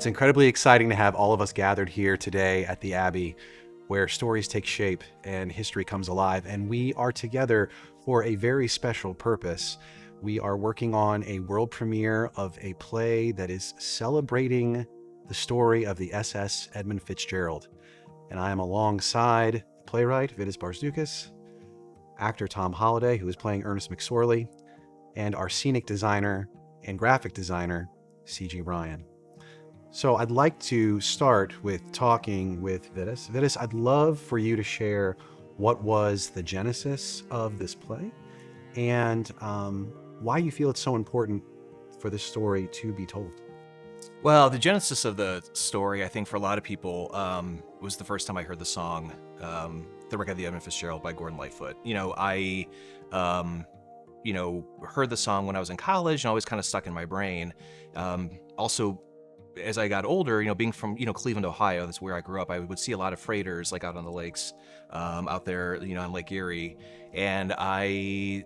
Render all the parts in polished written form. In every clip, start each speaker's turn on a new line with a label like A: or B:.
A: It's incredibly exciting to have all of us gathered here today at the Abbey, where stories take shape and history comes alive. And we are together for a very special purpose. We are working on a world premiere of a play that is celebrating the story of the SS Edmund Fitzgerald. And I am alongside playwright Vidas Barzdukas, actor Tom Holliday, who is playing Ernest McSorley, and our scenic designer and graphic designer, C.G. Ryan. So I'd like to start with talking with Vidas. Vidas, I'd love for you to share what was the genesis of this play and why you feel it's so important for this story to be told.
B: Well, the genesis of the story, I think for a lot of people, was the first time I heard the song, The Wreck of the Edmund Fitzgerald by Gordon Lightfoot. I heard the song when I was in college and always kind of stuck in my brain. Also, as I got older, being from, Cleveland, Ohio, that's where I grew up, I would see a lot of freighters like out on the lakes, out there, on Lake Erie. And I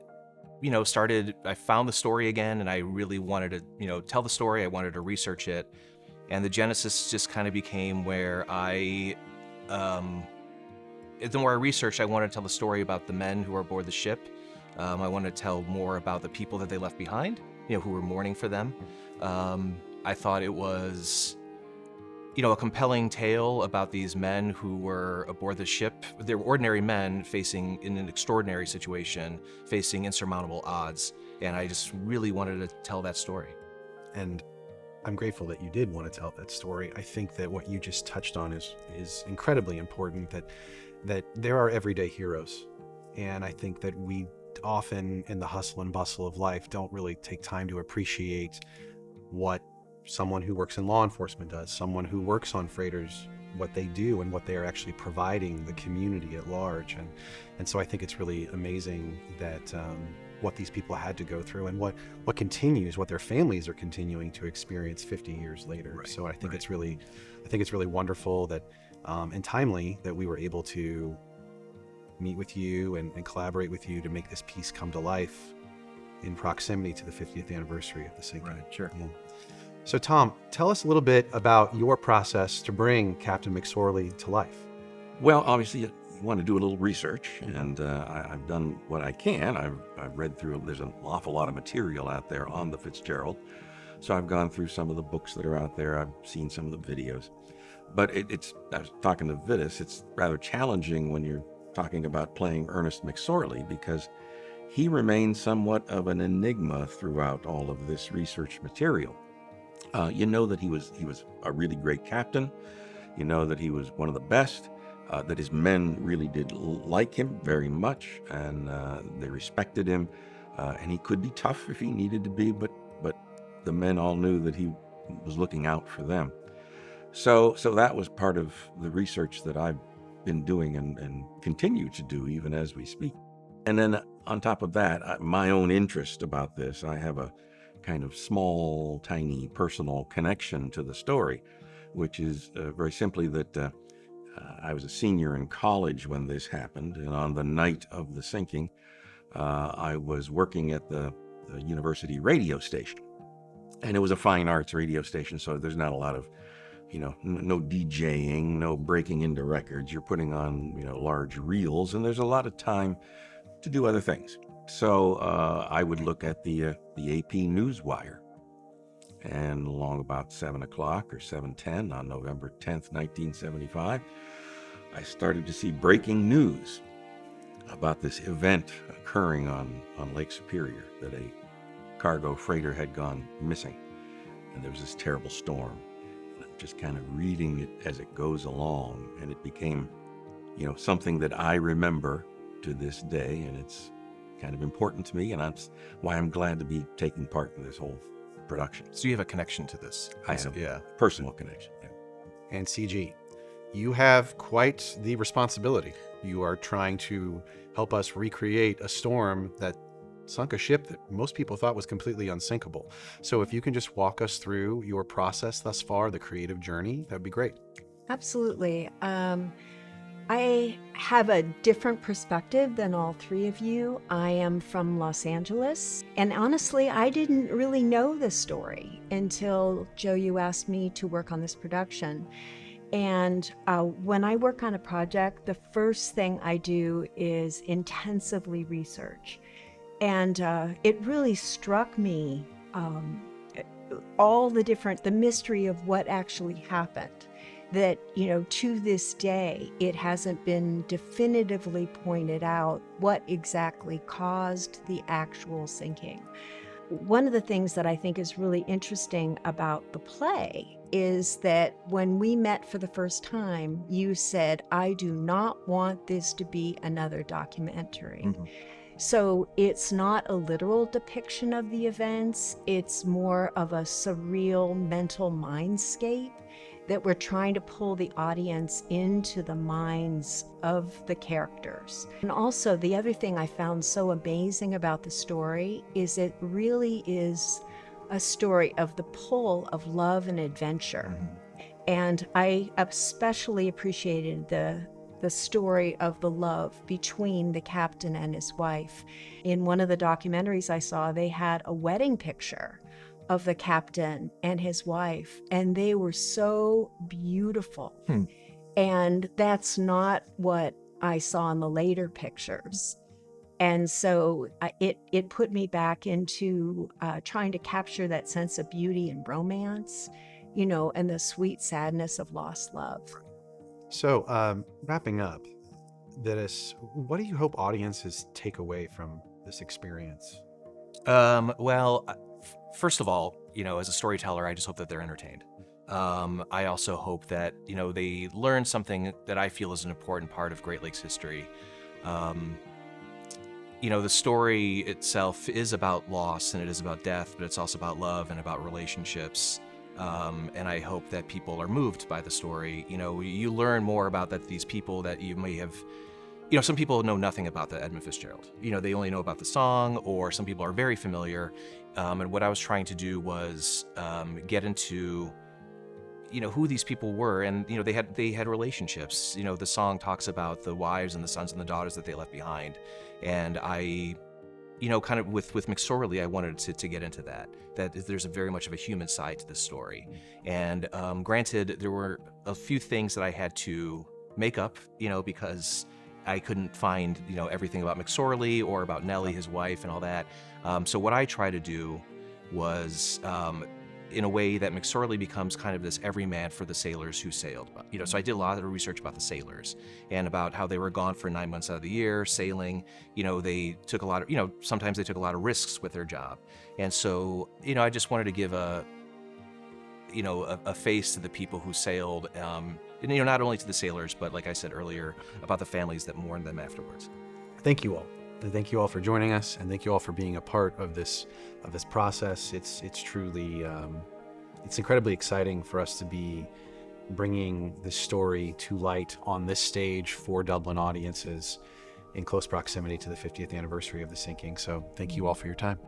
B: found the story again and I really wanted to, tell the story. I wanted to research it. And the genesis just kind of became where the more I researched, I wanted to tell the story about the men who were aboard the ship. I wanted to tell more about the people that they left behind, who were mourning for them. I thought it was, a compelling tale about these men who were aboard the ship. They were ordinary men facing, in an extraordinary situation, facing insurmountable odds. And I just really wanted to tell that story.
A: And I'm grateful that you did want to tell that story. I think that what you just touched on is incredibly important, that there are everyday heroes. And I think that we often, in the hustle and bustle of life, don't really take time to appreciate what someone who works in law enforcement does, someone who works on freighters, what they do and what they are actually providing the community at large. And so I think it's really amazing that what these people had to go through and what their families are continuing to experience 50 years later.
B: Right,
A: so I think
B: right.
A: it's really wonderful that and timely that we were able to meet with you and collaborate with you to make this piece come to life in proximity to the 50th anniversary of the sinking.
B: Right, sure.
A: Yeah. So Tom, tell us a little bit about your process to bring Captain McSorley to life.
C: Well, obviously, you want to do a little research, and I've done what I can. I've read through, there's an awful lot of material out there on the Fitzgerald. So I've gone through some of the books that are out there. I've seen some of the videos. But I was talking to Vidas, it's rather challenging when you're talking about playing Ernest McSorley because he remains somewhat of an enigma throughout all of this research material. You know that he was a really great captain. You know that he was one of the best, that his men really did like him very much, and they respected him, and he could be tough if he needed to be, but the men all knew that he was looking out for them. So that was part of the research that I've been doing and continue to do even as we speak. And then on top of that, my own interest about this, I have a kind of small, tiny personal connection to the story, which is very simply that I was a senior in college when this happened, and on the night of the sinking, I was working at the university radio station. And it was a fine arts radio station, so there's not a lot of, no DJing, no breaking into records. You're putting on, large reels, and there's a lot of time to do other things. So I would look at the AP Newswire, and along about 7 o'clock or 7:10 on November 10th, 1975, I started to see breaking news about this event occurring on Lake Superior, that a cargo freighter had gone missing, and there was this terrible storm. And I'm just kind of reading it as it goes along, and it became, something that I remember to this day, and it's kind of important to me, and that's why I'm glad to be taking part in this whole production.
B: So you have a connection to this.
C: I have
B: Yeah.
C: personal connection. Yeah.
A: And CG, you have quite the responsibility. You are trying to help us recreate a storm that sunk a ship that most people thought was completely unsinkable. So if you can just walk us through your process thus far, the creative journey, that would be great.
D: Absolutely. I have a different perspective than all three of you. I am from Los Angeles, and honestly, I didn't really know this story until, Joe, you asked me to work on this production. And when I work on a project, the first thing I do is intensively research. And it really struck me, the mystery of what actually happened. That, to this day, it hasn't been definitively pointed out what exactly caused the actual sinking. One of the things that I think is really interesting about the play is that when we met for the first time, you said, I do not want this to be another documentary.
A: Mm-hmm.
D: So it's not a literal depiction of the events, it's more of a surreal mental mindscape that we're trying to pull the audience into the minds of the characters. And also, the other thing I found so amazing about the story is it really is a story of the pull of love and adventure.
A: Mm-hmm.
D: And I especially appreciated the story of the love between the captain and his wife. In one of the documentaries I saw, they had a wedding picture of the captain and his wife, and they were so beautiful. And that's not what I saw in the later pictures. And so it put me back into trying to capture that sense of beauty and romance, and the sweet sadness of lost love.
A: So, wrapping up, Vidas, what do you hope audiences take away from this experience?
B: Well, first of all, as a storyteller, I just hope that they're entertained. I also hope that, they learn something that I feel is an important part of Great Lakes history. The story itself is about loss and it is about death, but it's also about love and about relationships. And I hope that people are moved by the story. You learn more about these people that you may have. Some people know nothing about the Edmund Fitzgerald. They only know about the song, or some people are very familiar. And what I was trying to do was get into, who these people were, and they had relationships. The song talks about the wives and the sons and the daughters that they left behind, and I, kind of with McSorley, I wanted to get into that there's a very much of a human side to this story. And granted, there were a few things that I had to make up, because I couldn't find, everything about McSorley or about Nellie, his wife, and all that. So what I try to do was, in a way that McSorley becomes kind of this everyman for the sailors who sailed. So I did a lot of research about the sailors and about how they were gone for 9 months out of the year sailing. They took a lot of, sometimes they took a lot of risks with their job. And so, I just wanted to give a face to the people who sailed, and, not only to the sailors, but like I said earlier, about the families that mourned them afterwards.
A: Thank you all. Thank you all for joining us, and thank you all for being a part of this process. It's truly it's incredibly exciting for us to be bringing this story to light on this stage for Dublin audiences in close proximity to the 50th anniversary of the sinking. So thank you all for your time.